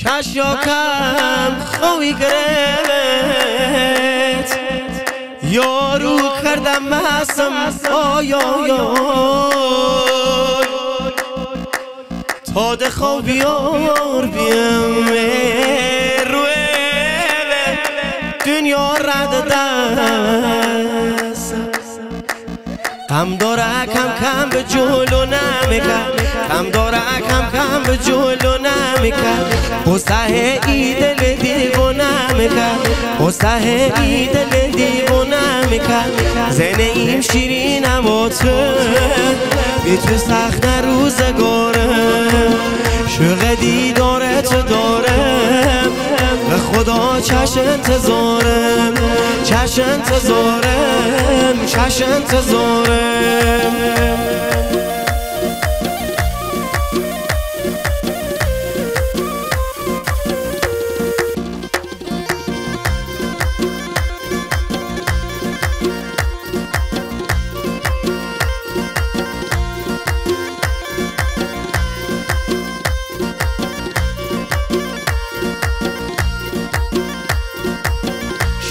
چشیاکم خوی گرفت یارو کردم مستم آی آی آی تا دخوا بیار بیم روی دنیا رد دست غم داره کم کم به جلو نمیکرد غم داره کم کم به جلو نمیکرد قصه ای دل دیوونه میکرد قصه ای دل دیوونه میکرد زنه ایم شیرینم و تو بی تو سخت روزگاره شوق دیدارت دارم به خدا چش انتظارم چش انتظارم چش انتظارم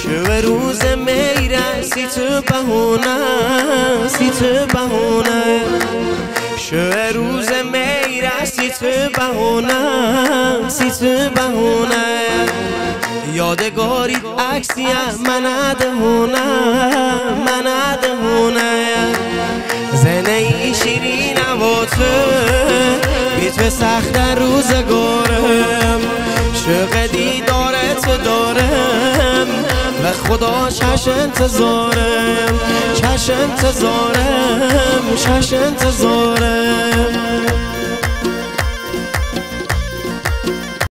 شو روز میره سی تو بهونه سی تو بهونه شو روز میره سی تو بهونه سی تو بهونه یادگاری عکسی من دهونه من دهونه زنه ای شیرینم و تو بی تو سخت روزگارم شوق دیدارت دارم به خدا چش انتظارم چش انتظارم چش انتظارم